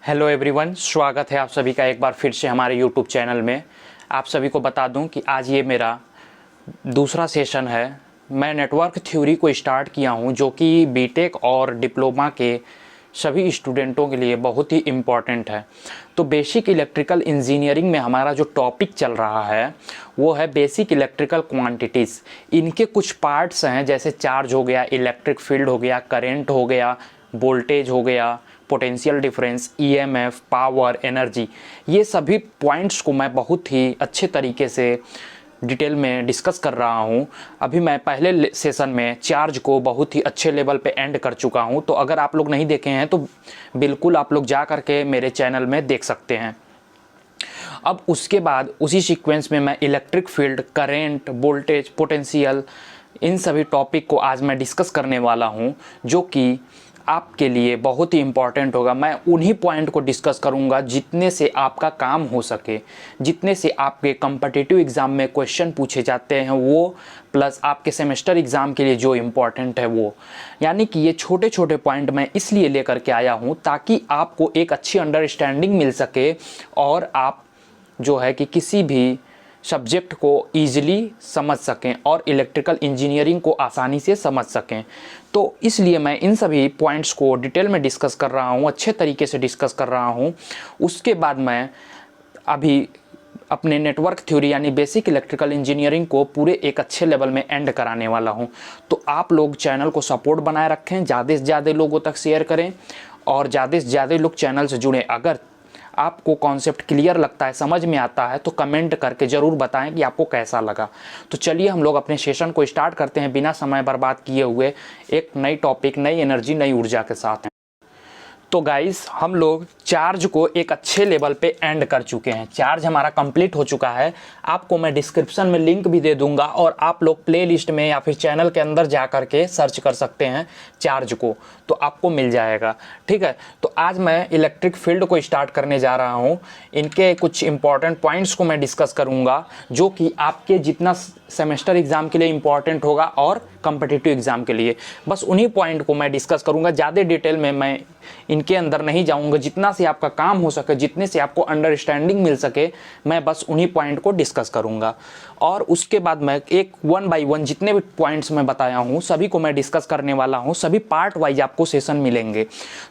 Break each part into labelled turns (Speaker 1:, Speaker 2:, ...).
Speaker 1: Hello everyone, स्वागत है आप सभी का एक बार फिर से हमारे यूट्यूब चैनल में। आप सभी को बता दूं कि आज ये मेरा दूसरा सेशन है। मैं नेटवर्क थ्योरी को स्टार्ट किया हूं, जो कि बीटेक और डिप्लोमा के सभी स्टूडेंटों के लिए बहुत ही इम्पॉर्टेंट है। तो बेसिक इलेक्ट्रिकल इंजीनियरिंग में हमारा जो टॉपिक चल रहा है वो है बेसिक इलेक्ट्रिकल क्वांटिटीज़। इनके कुछ पार्ट्स हैं, जैसे चार्ज हो गया, इलेक्ट्रिक फील्ड हो गया, करंट हो गया, वोल्टेज हो गया, potential difference, EMF, power, energy. ये सभी पॉइंट्स को मैं बहुत ही अच्छे तरीके से डिटेल में डिस्कस कर रहा हूँ। अभी मैं पहले सेशन में चार्ज को बहुत ही अच्छे लेवल पे एंड कर चुका हूँ, तो अगर आप लोग नहीं देखे हैं तो बिल्कुल आप लोग जा करके मेरे चैनल में देख सकते हैं। अब उसके बाद उसी सीक्वेंस में मैं electric field, current, voltage, potential, इन सभी टॉपिक को आज मैं डिस्कस करने वाला हूँ, जो कि आपके लिए बहुत ही इम्पॉर्टेंट होगा। मैं उन्हीं पॉइंट को डिस्कस करूंगा जितने से आपका काम हो सके, जितने से आपके कॉम्पिटिटिव एग्ज़ाम में क्वेश्चन पूछे जाते हैं वो, प्लस आपके सेमेस्टर एग्ज़ाम के लिए जो इम्पॉर्टेंट है वो। यानी कि ये छोटे छोटे पॉइंट मैं इसलिए लेकर के आया हूँ ताकि आपको एक अच्छी अंडरस्टैंडिंग मिल सके और आप जो है कि किसी भी सब्जेक्ट को ईजिली समझ सकें और इलेक्ट्रिकल इंजीनियरिंग को आसानी से समझ सकें। तो इसलिए मैं इन सभी पॉइंट्स को डिटेल में डिस्कस कर रहा हूँ, अच्छे तरीके से डिस्कस कर रहा हूँ। उसके बाद मैं अभी अपने नेटवर्क थ्योरी यानी बेसिक इलेक्ट्रिकल इंजीनियरिंग को पूरे एक अच्छे लेवल में एंड कराने वाला हूँ। तो आप लोग चैनल को सपोर्ट बनाए रखें, ज़्यादा से ज़्यादा लोगों तक शेयर करें और ज़्यादा से ज़्यादा लोग चैनल से जुड़ें। अगर आपको कॉन्सेप्ट क्लियर लगता है, समझ में आता है, तो कमेंट करके ज़रूर बताएं कि आपको कैसा लगा। तो चलिए हम लोग अपने सेशन को स्टार्ट करते हैं बिना समय बर्बाद किए हुए, एक नई टॉपिक, नई एनर्जी, नई ऊर्जा के साथ। तो गाइस, हम लोग चार्ज को एक अच्छे लेवल पे एंड कर चुके हैं। चार्ज हमारा कंप्लीट हो चुका है। आपको मैं डिस्क्रिप्शन में लिंक भी दे दूंगा और आप लोग प्लेलिस्ट में या फिर चैनल के अंदर जा कर के सर्च कर सकते हैं चार्ज को, तो आपको मिल जाएगा। ठीक है, तो आज मैं इलेक्ट्रिक फील्ड को स्टार्ट करने जा रहा हूँ। इनके कुछ इंपॉर्टेंट पॉइंट्स को मैं डिस्कस करूँगा, जो कि आपके जितना सेमेस्टर एग्ज़ाम के लिए इंपॉर्टेंट होगा और कॉम्पिटिटिव एग्ज़ाम के लिए, बस उन्हीं पॉइंट को मैं डिस्कस करूँगा। ज़्यादा डिटेल में मैं इनके अंदर नहीं जाऊँगा। जितना से आपका काम हो सके, जितने से आपको अंडरस्टैंडिंग मिल सके, मैं बस उन्हीं पॉइंट को डिस्कस करूँगा। और उसके बाद मैं एक वन बाय वन जितने भी पॉइंट्स मैं बताया हूँ सभी को मैं डिस्कस करने वाला हूँ। सभी पार्ट वाइज आपको सेशन मिलेंगे।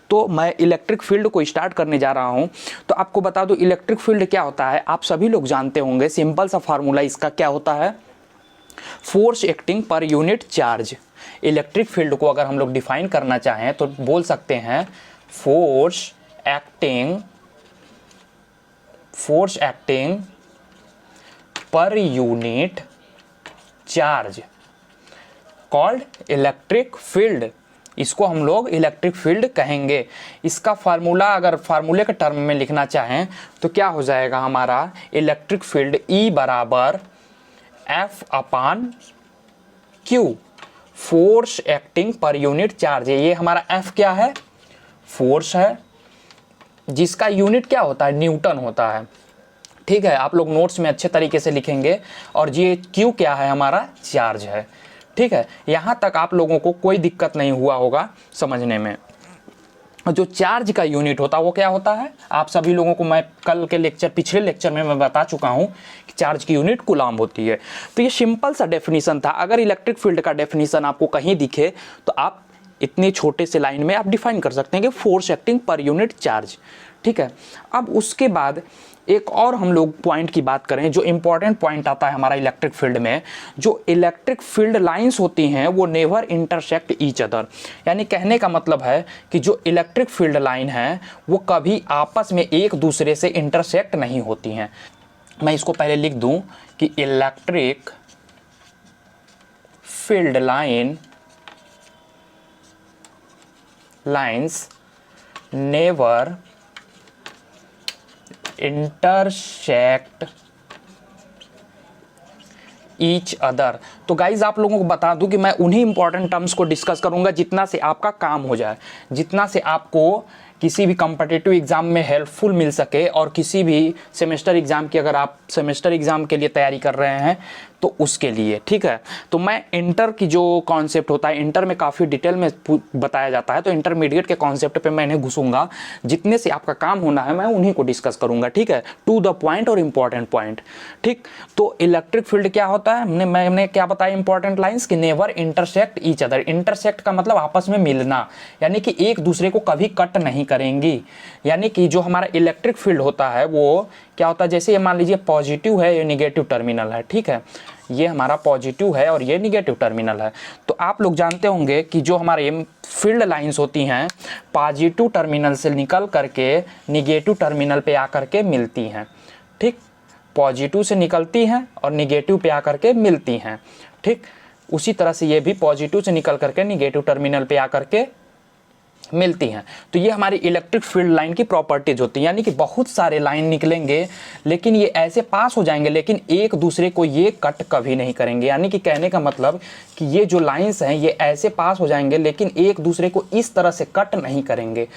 Speaker 1: तो मैं इलेक्ट्रिक फील्ड को स्टार्ट करने जा रहा हूँ। तो आपको बता दूँ इलेक्ट्रिक फील्ड क्या होता है, आप सभी लोग जानते होंगे। सिंपल सा फार्मूला इसका क्या होता है, force acting per unit charge. Electric field को अगर हम लोग डिफाइन करना चाहें तो बोल सकते हैं force acting per unit charge called electric field. इसको हम लोग इलेक्ट्रिक फील्ड कहेंगे। इसका फार्मूला अगर फार्मूले के टर्म में लिखना चाहें तो क्या हो जाएगा हमारा, इलेक्ट्रिक फील्ड E बराबर F/Q, force acting per unit charge है। ये हमारा F क्या है, फोर्स है, जिसका यूनिट क्या होता है, न्यूटन होता है। ठीक है, आप लोग नोट्स में अच्छे तरीके से लिखेंगे। और ये Q क्या है, हमारा चार्ज है। ठीक है, यहाँ तक आप लोगों को कोई दिक्कत नहीं हुआ होगा समझने में। जो चार्ज का यूनिट होता है वो क्या होता है, आप सभी लोगों को मैं कल के लेक्चर, पिछले लेक्चर में मैं बता चुका हूँ कि चार्ज की यूनिट कूलम्ब होती है। तो ये सिंपल सा डेफिनेशन था। अगर इलेक्ट्रिक फील्ड का डेफिनेशन आपको कहीं दिखे तो आप इतने छोटे से लाइन में आप डिफाइन कर सकते हैं कि force acting per unit charge. ठीक है, अब उसके बाद एक और हम लोग पॉइंट की बात करें, जो इंपॉर्टेंट पॉइंट आता है हमारा इलेक्ट्रिक फील्ड में। जो इलेक्ट्रिक फील्ड लाइंस होती हैं वो नेवर इंटरसेक्ट ईच अदर। यानी कहने का मतलब है कि जो इलेक्ट्रिक फील्ड लाइन है वो कभी आपस में एक दूसरे से इंटरसेक्ट नहीं होती हैं। मैं इसको पहले लिख दूं कि electric field lines never intersect each other. तो गाइज आप लोगों को बता दूं कि मैं उन्हीं इंपॉर्टेंट टर्म्स को डिस्कस करूंगा जितना से आपका काम हो जाए, जितना से आपको किसी भी कॉम्पिटिटिव एग्जाम में हेल्पफुल मिल सके। और किसी भी सेमेस्टर एग्जाम की, अगर आप सेमेस्टर एग्जाम के लिए तैयारी कर रहे हैं तो उसके लिए, ठीक है। तो मैं इंटर की जो कॉन्सेप्ट होता है, इंटर में काफ़ी डिटेल में बताया जाता है, तो इंटरमीडिएट के कॉन्सेप्ट पे मैं नहीं घुसूंगा, जितने से आपका काम होना है मैं उन्हीं को डिस्कस करूंगा, ठीक है, टू द पॉइंट और इंपॉर्टेंट पॉइंट, ठीक। तो इलेक्ट्रिक फील्ड क्या होता है, मैंने क्या बताया इंपॉर्टेंट लाइंस कि never intersect each other. Intersect का मतलब आपस में मिलना, यानी कि एक दूसरे को कभी कट नहीं करेंगी। यानी कि जो हमारा इलेक्ट्रिक फील्ड होता है वो क्या होता है, जैसे ये मान लीजिए पॉजिटिव है, ये निगेटिव टर्मिनल है, ठीक है, ये हमारा पॉजिटिव है और ये निगेटिव टर्मिनल है। तो आप लोग जानते होंगे कि जो हमारे फील्ड लाइंस होती हैं पॉजिटिव टर्मिनल से निकल करके निगेटिव टर्मिनल पे आकर के मिलती हैं, ठीक, पॉजिटिव से निकलती हैं और निगेटिव पे आकर के मिलती हैं, ठीक। उसी तरह से ये भी पॉजिटिव से निकल करके निगेटिव टर्मिनल पे आकर के मिलती हैं। तो ये हमारी इलेक्ट्रिक फील्ड लाइन की प्रॉपर्टीज होती हैं, यानी कि बहुत सारे लाइन निकलेंगे लेकिन ये ऐसे पास हो जाएंगे लेकिन एक दूसरे को ये कट कभी नहीं करेंगे। यानी कि कहने का मतलब कि ये जो लाइंस हैं ये ऐसे पास हो जाएंगे लेकिन एक दूसरे को इस तरह से कट नहीं करेंगे,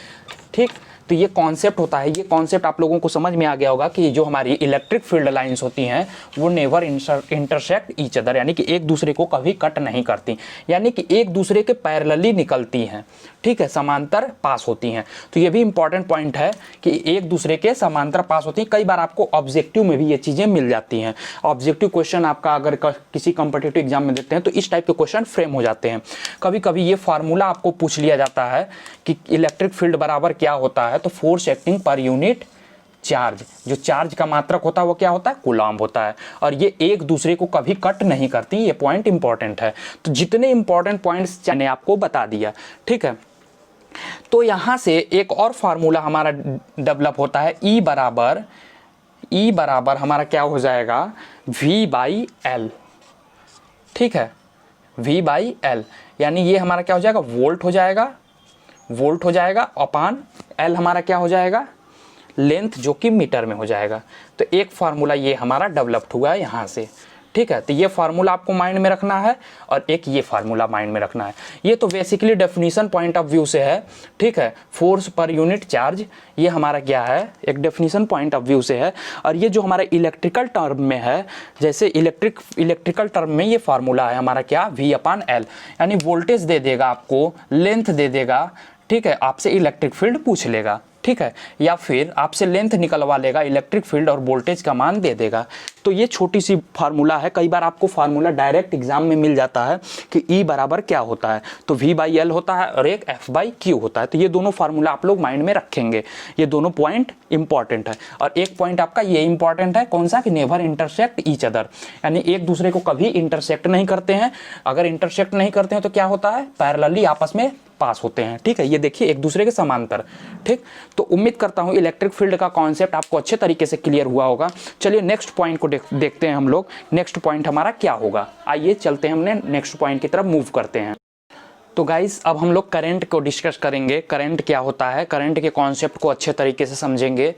Speaker 1: ठीक। तो ये कॉन्सेप्ट होता है, ये कॉन्सेप्ट आप लोगों को समझ में आ गया होगा कि जो हमारी इलेक्ट्रिक फील्ड लाइंस होती हैं वो नेवर इंटरसेक्ट ईच अदर, यानी कि एक दूसरे को कभी कट नहीं करती, यानी कि एक दूसरे के पैरेलली निकलती हैं, ठीक है, समांतर पास होती हैं। तो ये भी इंपॉर्टेंट पॉइंट है कि एक दूसरे के समांतर पास होती हैं। कई बार आपको ऑब्जेक्टिव में भी ये चीज़ें मिल जाती हैं। ऑब्जेक्टिव क्वेश्चन आपका अगर किसी कॉम्पिटिटिव एग्जाम में देते हैं तो इस टाइप के क्वेश्चन फ्रेम हो जाते हैं। कभी कभी ये फार्मूला आपको पूछ लिया जाता है कि इलेक्ट्रिक फील्ड बराबर क्या होता है, तो force acting per unit charge. जो चार्ज का मात्रक होता है वो क्या होता है, कूलम्ब होता है, और ये एक दूसरे को कभी कट नहीं करती। ये पॉइंट इंपॉर्टेंट है। तो जितने इंपॉर्टेंट पॉइंट्स मैंने आपको बता दिया, ठीक है। तो यहां से एक और फार्मूला हमारा डेवलप होता है, ई बराबर हमारा क्या हो जाएगा, V/L, ठीक है, V/L, यानी ये हमारा क्या हो जाएगा, वोल्ट हो जाएगा अपान L हमारा क्या हो जाएगा, लेंथ, जो कि मीटर में हो जाएगा। तो एक फार्मूला ये हमारा डेवलप्ड हुआ है यहाँ से, ठीक है। तो ये फार्मूला आपको माइंड में रखना है और एक ये फार्मूला माइंड में रखना है। ये तो basically definition point of view से है, ठीक है। फोर्स पर यूनिट चार्ज ये हमारा क्या है, एक डेफिनेशन पॉइंट ऑफ व्यू से है। और ये जो हमारा इलेक्ट्रिकल टर्म में है, जैसे इलेक्ट्रिकल टर्म में ये फार्मूला है हमारा क्या, V/L, यानी वोल्टेज दे देगा आपको, लेंथ दे देगा, ठीक है, आपसे इलेक्ट्रिक फील्ड पूछ लेगा, ठीक है, या फिर आपसे लेंथ निकलवा लेगा, इलेक्ट्रिक फील्ड और वोल्टेज का मान दे देगा। तो ये छोटी सी फार्मूला है। कई बार आपको फार्मूला डायरेक्ट एग्जाम में मिल जाता है कि E बराबर क्या होता है, तो V/L होता है और एक F/Q होता है। तो ये दोनों फार्मूला आप लोग माइंड में रखेंगे। ये दोनों पॉइंट इंपॉर्टेंट है। और एक पॉइंट आपका ये इंपॉर्टेंट है, कौन सा, कि नेवर इंटरसेक्ट ईच अदर, यानी एक दूसरे को कभी इंटरसेक्ट नहीं करते हैं। अगर इंटरसेक्ट नहीं करते हैं तो क्या होता है, पैरेलली आपस में पास होते हैं, ठीक है। ये देखिए एक दूसरे के समांतर, ठीक। तो उम्मीद करता हूं इलेक्ट्रिक फील्ड का कॉन्सेप्ट आपको अच्छे तरीके से क्लियर हुआ होगा। चलिए नेक्स्ट पॉइंट को देखते हैं हम लोग। नेक्स्ट पॉइंट हमारा क्या होगा, आइए चलते हैं, हमने नेक्स्ट पॉइंट की तरफ मूव करते हैं। तो गाइस अब हम लोग करंट को डिस्कस करेंगे। करंट क्या होता है, करंट के कॉन्सेप्ट को अच्छे तरीके से समझेंगे।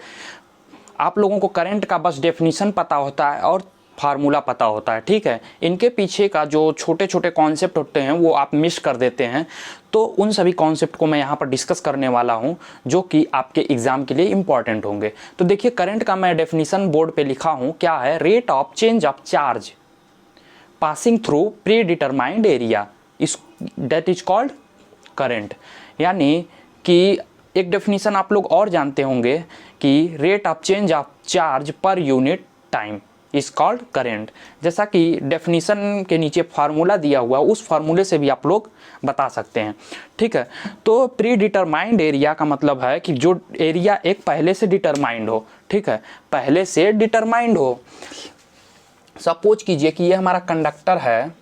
Speaker 1: आप लोगों को करंट का बस डेफिनेशन पता होता है और फार्मूला पता होता है, ठीक है। इनके पीछे का जो छोटे छोटे कॉन्सेप्ट होते हैं वो आप मिस कर देते हैं। तो उन सभी कॉन्सेप्ट को मैं यहाँ पर डिस्कस करने वाला हूँ जो कि आपके एग्जाम के लिए इंपॉर्टेंट होंगे। तो देखिए करंट का मैं डेफिनेशन बोर्ड पे लिखा हूँ, क्या है, rate of change of charge passing through pre determined area that is called current. यानी कि एक डेफिनेशन आप लोग और जानते होंगे कि rate of change of charge per unit time is called current. जैसा कि डेफिनेशन के नीचे फार्मूला दिया हुआ, उस फार्मूले से भी आप लोग बता सकते हैं, ठीक है। तो प्री डिटरमाइंड एरिया का मतलब है कि जो एरिया एक पहले से डिटरमाइंड हो, ठीक है, पहले से डिटरमाइंड हो। सपोज कीजिए कि ये हमारा कंडक्टर है,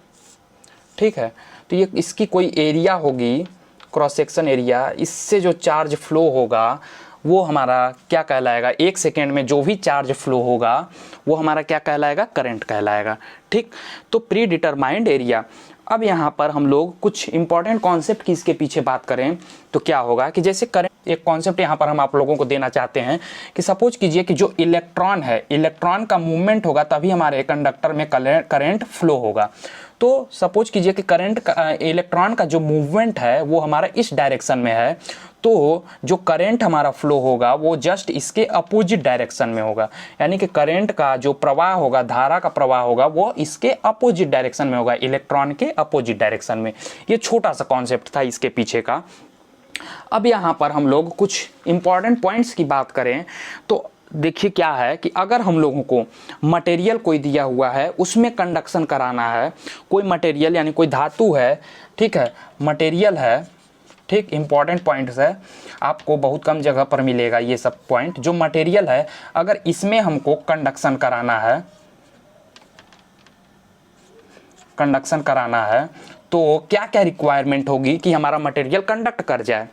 Speaker 1: ठीक है, तो ये इसकी कोई एरिया होगी, क्रॉस सेक्शन एरिया, इससे जो चार्ज फ्लो होगा वो हमारा क्या कहलाएगा, एक सेकेंड में जो भी चार्ज फ्लो होगा वो हमारा क्या कहलाएगा, करंट कहलाएगा, ठीक। तो प्री डिटरमाइंड एरिया। अब यहाँ पर हम लोग कुछ इंपॉर्टेंट कॉन्सेप्ट की इसके पीछे बात करें तो क्या होगा कि जैसे करंट, एक कॉन्सेप्ट यहाँ पर हम आप लोगों को देना चाहते हैं कि सपोज कीजिए कि जो इलेक्ट्रॉन है, इलेक्ट्रॉन का मूवमेंट होगा तभी हमारे कंडक्टर में करंट फ्लो होगा। तो सपोज कीजिए कि करंट का इलेक्ट्रॉन का जो मूवमेंट है वो हमारा इस डायरेक्शन में है, तो जो करंट हमारा फ्लो होगा वो जस्ट इसके अपोजिट डायरेक्शन में होगा। यानी कि करंट का जो प्रवाह होगा, धारा का प्रवाह होगा, वो इसके अपोजिट डायरेक्शन में होगा, इलेक्ट्रॉन के अपोजिट डायरेक्शन में। ये छोटा सा कॉन्सेप्ट था इसके पीछे का। अब यहाँ पर हम लोग कुछ इंपॉर्टेंट पॉइंट्स की बात करें तो देखिए क्या है कि अगर हम लोगों को मटेरियल कोई दिया हुआ है, उसमें कंडक्शन कराना है, कोई मटेरियल यानी कोई धातु है, ठीक है, मटेरियल है, ठीक, इंपॉर्टेंट पॉइंट्स है, आपको बहुत कम जगह पर मिलेगा ये सब पॉइंट। जो मटेरियल है अगर इसमें हमको कंडक्शन कराना है, कंडक्शन कराना है तो क्या क्या रिक्वायरमेंट होगी कि हमारा मटेरियल कंडक्ट कर जाए।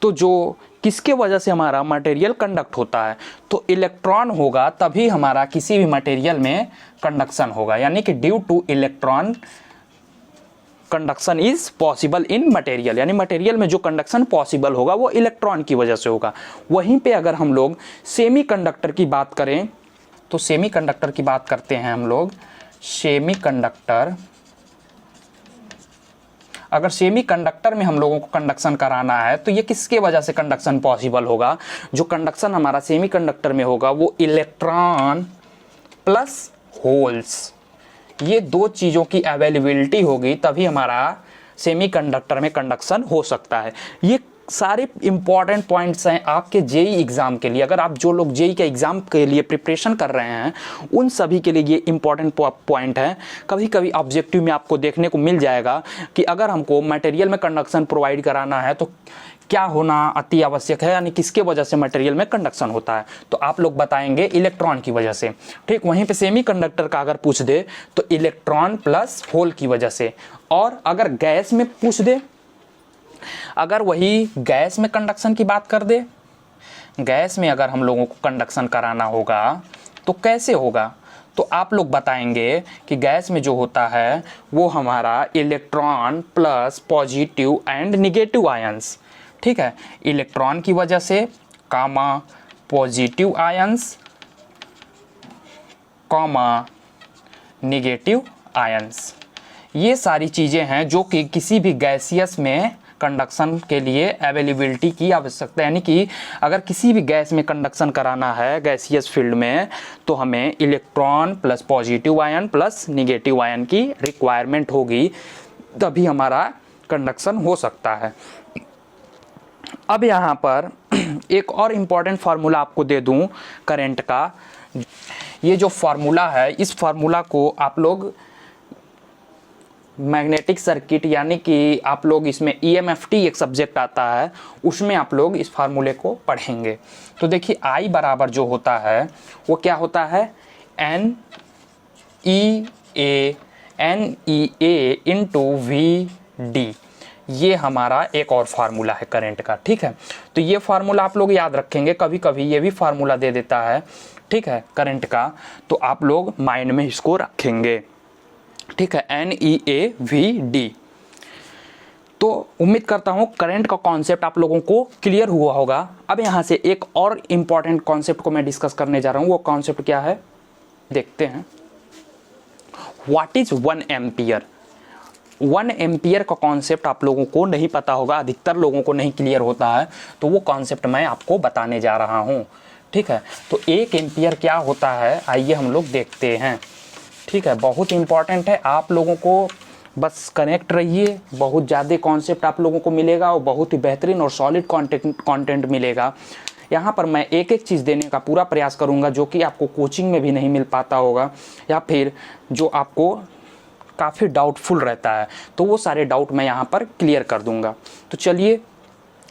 Speaker 1: तो जो किसके वजह से हमारा मटेरियल कंडक्ट होता है, तो इलेक्ट्रॉन होगा तभी हमारा किसी भी मटेरियल में कंडक्शन होगा। यानी कि due two electron conduction is possible in material, यानी मटेरियल में जो कंडक्शन पॉसिबल होगा वो इलेक्ट्रॉन की वजह से होगा। वहीं पे अगर हम लोग सेमीकंडक्टर की बात करें तो सेमीकंडक्टर की बात करते हैं हम लोग। सेमीकंडक्टर, अगर सेमीकंडक्टर में हम लोगों को कंडक्शन कराना है तो ये किसके वजह से कंडक्शन पॉसिबल होगा, जो कंडक्शन हमारा सेमीकंडक्टर में होगा वो इलेक्ट्रॉन प्लस होल्स, ये दो चीज़ों की अवेलेबिलिटी होगी तभी हमारा सेमीकंडक्टर में कंडक्शन हो सकता है। ये सारे इंपॉर्टेंट पॉइंट्स हैं आपके जेई एग्ज़ाम के लिए। अगर आप जो लोग जेई के एग्ज़ाम के लिए प्रिपरेशन कर रहे हैं उन सभी के लिए ये इंपॉर्टेंट पॉइंट है। कभी कभी ऑब्जेक्टिव में आपको देखने को मिल जाएगा कि अगर हमको मटेरियल में कंडक्शन प्रोवाइड कराना है तो क्या होना अति आवश्यक है, यानी किसके वजह से मटेरियल में कंडक्शन होता है, तो आप लोग बताएंगे इलेक्ट्रॉन की वजह से, ठीक। वहीं पे सेमीकंडक्टर का अगर पूछ दे तो इलेक्ट्रॉन प्लस होल की वजह से। और अगर गैस में पूछ दे, अगर वही गैस में कंडक्शन की बात कर दे, गैस में अगर हम लोगों को कंडक्शन कराना होगा तो कैसे होगा, तो आप लोग बताएंगे कि गैस में जो होता है वो हमारा electron plus positive and negative ions, ठीक है, इलेक्ट्रॉन की वजह से comma positive ions comma negative ions, ये सारी चीज़ें हैं जो कि किसी भी गैसियस में कंडक्शन के लिए अवेलेबिलिटी की आवश्यकता है। यानी कि अगर किसी भी गैस में कंडक्शन कराना है गैसियस फील्ड में तो हमें electron plus positive ion plus negative ion की रिक्वायरमेंट होगी, तभी हमारा कंडक्शन हो सकता है। अब यहाँ पर एक और इम्पॉर्टेंट फार्मूला आपको दे दूँ करंट का। ये जो फार्मूला है इस फार्मूला को आप लोग मैग्नेटिक सर्किट, यानी कि आप लोग इसमें EMFT एक सब्जेक्ट आता है उसमें आप लोग इस फार्मूले को पढ़ेंगे। तो देखिए I बराबर जो होता है वो क्या होता है, NEA इंटू VD, ये हमारा एक और फार्मूला है करंट का, ठीक है। तो ये फार्मूला आप लोग याद रखेंगे, कभी कभी ये भी फार्मूला दे देता है, ठीक है, करंट का, तो आप लोग माइंड में इसको रखेंगे, ठीक है, NEAVD। तो उम्मीद करता हूँ करंट का कॉन्सेप्ट आप लोगों को क्लियर हुआ होगा। अब यहाँ से एक और इम्पॉर्टेंट कॉन्सेप्ट को मैं डिस्कस करने जा रहा हूँ। वो कॉन्सेप्ट क्या है देखते हैं। What is 1 ampere. 1 एम्पियर का कॉन्सेप्ट आप लोगों को नहीं पता होगा, अधिकतर लोगों को नहीं क्लियर होता है, तो वो कॉन्सेप्ट मैं आपको बताने जा रहा हूँ, ठीक है। तो 1 एम्पियर क्या होता है आइए हम लोग देखते हैं, ठीक है। बहुत इंपॉर्टेंट है, आप लोगों को बस कनेक्ट रहिए, बहुत ज़्यादा कॉन्सेप्ट आप लोगों को मिलेगा और बहुत ही बेहतरीन और सॉलिड कंटेंट मिलेगा। यहाँ पर मैं एक एक चीज़ देने का पूरा प्रयास करूँगा जो कि आपको कोचिंग में भी नहीं मिल पाता होगा या फिर जो आपको काफ़ी डाउटफुल रहता है, तो वो सारे डाउट मैं यहाँ पर क्लियर कर दूँगा। तो चलिए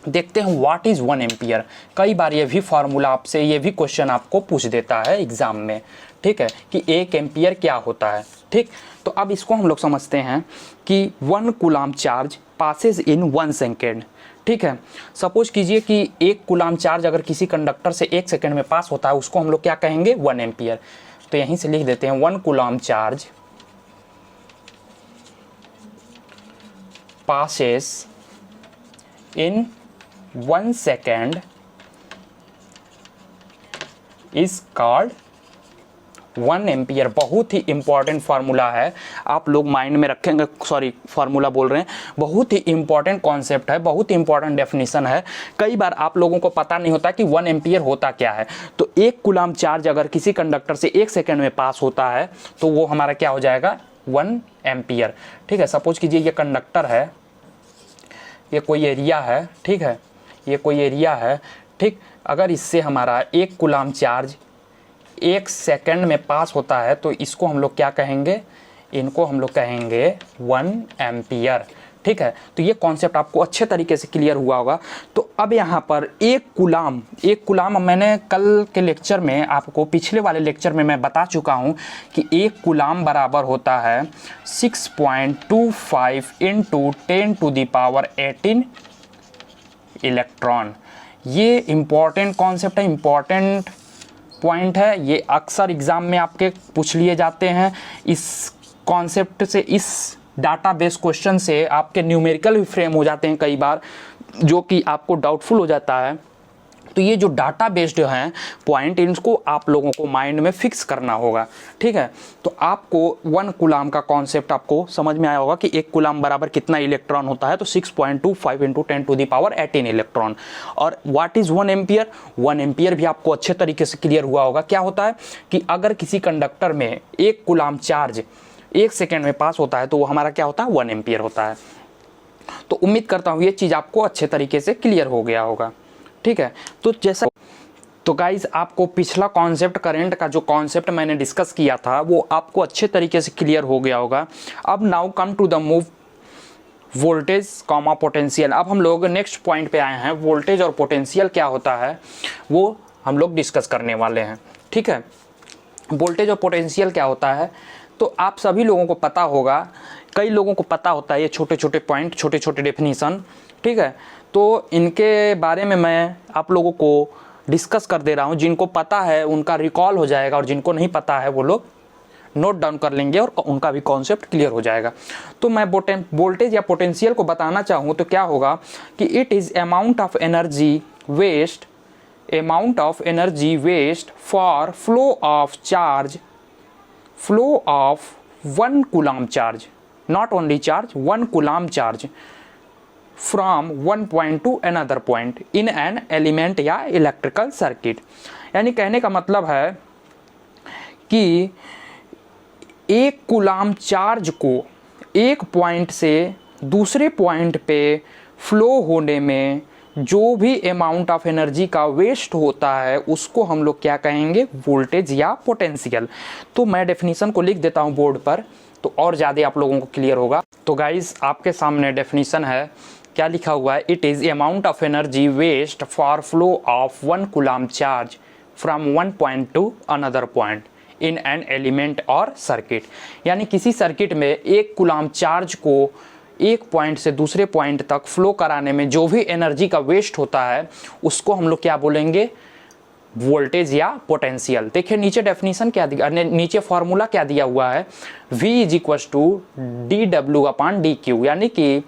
Speaker 1: देखते हैं व्हाट इज़ 1 एम्पियर। कई बार ये भी फार्मूला आपसे, ये भी क्वेश्चन आपको पूछ देता है एग्ज़ाम में, ठीक है, कि 1 एम्पियर क्या होता है, ठीक। तो अब इसको हम लोग समझते हैं कि 1 कूलाम चार्ज पासेज इन 1 सेकेंड, ठीक है। सपोज कीजिए कि 1 कूलाम चार्ज अगर किसी कंडक्टर से 1 सेकेंड में पास होता है उसको हम लोग क्या कहेंगे 1 एम्पियर। तो यहीं से लिख देते हैं 1 coulomb charge passes in 1 second is called 1 ampere बहुत ही इंपॉर्टेंट फार्मूला है, आप लोग माइंड में रखेंगे, सॉरी फार्मूला बोल रहे हैं, बहुत ही इंपॉर्टेंट कॉन्सेप्ट है, बहुत ही इंपॉर्टेंट डेफिनेशन है। कई बार आप लोगों को पता नहीं होता कि 1 एम्पियर होता क्या है। तो 1 कूलम्ब चार्ज अगर किसी कंडक्टर से 1 सेकेंड में पास होता है तो वो हमारा क्या हो जाएगा, 1 एम्पियर। ठीक है, सपोज कीजिए ये कंडक्टर है, ये कोई एरिया है, ठीक है, ये कोई एरिया है, ठीक। अगर इससे हमारा 1 कूलम्ब चार्ज 1 सेकंड में पास होता है तो इसको हम लोग क्या कहेंगे, इनको हम लोग कहेंगे 1 एम्पियर। ठीक है, तो ये कॉन्सेप्ट आपको अच्छे तरीके से क्लियर हुआ होगा। तो अब यहाँ पर 1 कूलम्ब मैंने कल के लेक्चर में आपको, पिछले वाले लेक्चर में मैं बता चुका हूँ कि 1 कूलम्ब बराबर होता है 6.25 × 10⁻18 इलेक्ट्रॉन। ये इम्पॉर्टेंट कॉन्सेप्ट है, इम्पॉर्टेंट पॉइंट है, ये अक्सर एग्ज़ाम में आपके पूछ लिए जाते हैं। इस कॉन्सेप्ट से, इस डाटाबेस क्वेश्चन से आपके न्यूमेरिकल भी फ्रेम हो जाते हैं कई बार, जो कि आपको डाउटफुल हो जाता है। तो ये जो डाटा बेस्ड हैं पॉइंट, इनको आप लोगों को माइंड में फिक्स करना होगा। ठीक है, तो आपको 1 कूलम्ब का कॉन्सेप्ट आपको समझ में आया होगा कि 1 कूलम्ब बराबर कितना इलेक्ट्रॉन होता है, तो 6.25 × 10⁻18 इलेक्ट्रॉन। और व्हाट इज़ 1 एम्पियर, 1 एम्पियर भी आपको अच्छे तरीके से क्लियर हुआ होगा। क्या होता है कि अगर किसी कंडक्टर में 1 कूलम्ब चार्ज 1 सेकेंड में पास होता है तो वो हमारा क्या होता है, 1 एम्पियर होता है। तो उम्मीद करता हूँ ये चीज़ आपको अच्छे तरीके से क्लियर हो गया होगा। ठीक है, तो जैसा, तो गाइज आपको पिछला कॉन्सेप्ट, करंट का जो कॉन्सेप्ट मैंने डिस्कस किया था वो आपको अच्छे तरीके से क्लियर हो गया होगा। अब now come to the move voltage comma potential. अब हम लोग नेक्स्ट पॉइंट पे आए हैं, वोल्टेज और पोटेंशियल क्या होता है वो हम लोग डिस्कस करने वाले हैं। ठीक है, वोल्टेज और पोटेंशियल क्या होता है, तो आप सभी लोगों को पता होगा, कई लोगों को पता होता है ये छोटे छोटे पॉइंट, छोटे छोटे डेफिनीसन। ठीक है, तो इनके बारे में मैं आप लोगों को डिस्कस कर दे रहा हूँ। जिनको पता है उनका रिकॉल हो जाएगा और जिनको नहीं पता है वो लोग नोट डाउन कर लेंगे और उनका भी कॉन्सेप्ट क्लियर हो जाएगा। तो मैं वोल्टेज या पोटेंशियल को बताना चाहूँ तो क्या होगा कि it is amount of energy waste for flow of 1 coulomb charge, not only charge, 1 coulomb charge from 1 point to another point in an element या इलेक्ट्रिकल सर्किट। यानी कहने का मतलब है कि 1 कूलम्ब चार्ज को एक पॉइंट से दूसरे पॉइंट पे फ्लो होने में जो भी अमाउंट ऑफ एनर्जी का वेस्ट होता है उसको हम लोग क्या कहेंगे, वोल्टेज या पोटेंशियल। तो मैं डेफिनेशन को लिख देता हूँ बोर्ड पर, तो और ज़्यादा आप लोगों को क्लियर होगा। तो गाइज आपके सामने डेफिनेशन है, क्या लिखा हुआ है, it is amount of energy waste for flow of 1 coulomb charge from 1 point to another point in an element और सर्किट। यानी किसी सर्किट में 1 कूलम्ब चार्ज को एक पॉइंट से दूसरे पॉइंट तक फ्लो कराने में जो भी एनर्जी का वेस्ट होता है उसको हम लोग क्या बोलेंगे, वोल्टेज या पोटेंशियल। देखिए नीचे डेफिनेशन क्या दिया, नीचे फॉर्मूला क्या दिया हुआ है, V = dW/dQ। यानी कि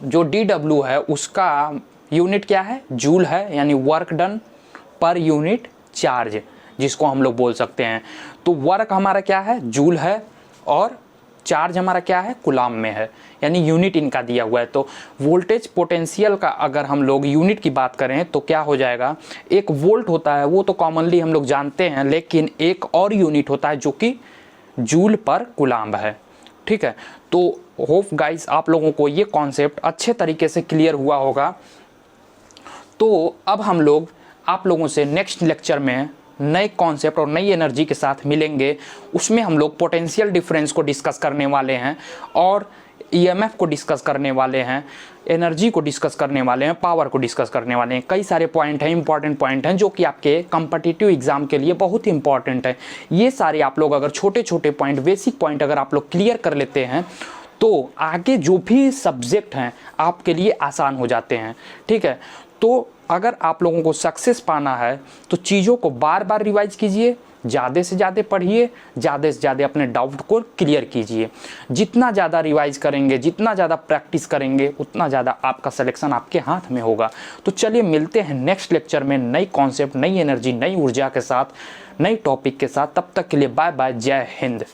Speaker 1: जो dW है उसका यूनिट क्या है, जूल है, यानी work done per unit charge जिसको हम लोग बोल सकते हैं। तो वर्क हमारा क्या है, जूल है, और चार्ज हमारा क्या है, कूलम्ब में है, यानी यूनिट इनका दिया हुआ है। तो वोल्टेज पोटेंशियल का अगर हम लोग यूनिट की बात करें तो क्या हो जाएगा, एक वोल्ट होता है वो तो कॉमनली हम लोग जानते हैं, लेकिन एक और यूनिट होता है जो कि जूल पर कूलम्ब है। ठीक है, तो होप गाइस आप लोगों को ये कॉन्सेप्ट अच्छे तरीके से क्लियर हुआ होगा। तो अब हम लोग आप लोगों से नेक्स्ट लेक्चर में नए कॉन्सेप्ट और नई एनर्जी के साथ मिलेंगे। उसमें हम लोग पोटेंशियल डिफरेंस को डिस्कस करने वाले हैं और ईएमएफ को डिस्कस करने वाले हैं, एनर्जी को डिस्कस करने वाले हैं, पावर को डिस्कस करने वाले हैं। कई सारे पॉइंट हैं, इंपॉर्टेंट पॉइंट हैं जो कि आपके कॉम्पिटिटिव एग्जाम के लिए बहुत ही इंपॉर्टेंट है। ये सारे आप लोग अगर छोटे छोटे पॉइंट, बेसिक पॉइंट अगर आप लोग क्लियर कर लेते हैं तो आगे जो भी सब्जेक्ट हैं आपके लिए आसान हो जाते हैं। ठीक है, तो अगर आप लोगों को सक्सेस पाना है तो चीज़ों को बार बार रिवाइज कीजिए, ज़्यादा से ज़्यादा पढ़िए, ज़्यादा से ज़्यादा अपने डाउट को क्लियर कीजिए। जितना ज़्यादा रिवाइज करेंगे, जितना ज़्यादा प्रैक्टिस करेंगे, उतना ज़्यादा आपका सिलेक्शन आपके हाथ में होगा। तो चलिए मिलते हैं नेक्स्ट लेक्चर में नई कॉन्सेप्ट, नई एनर्जी, नई ऊर्जा के साथ, नई टॉपिक के साथ। तब तक के लिए बाय बाय, जय हिंद।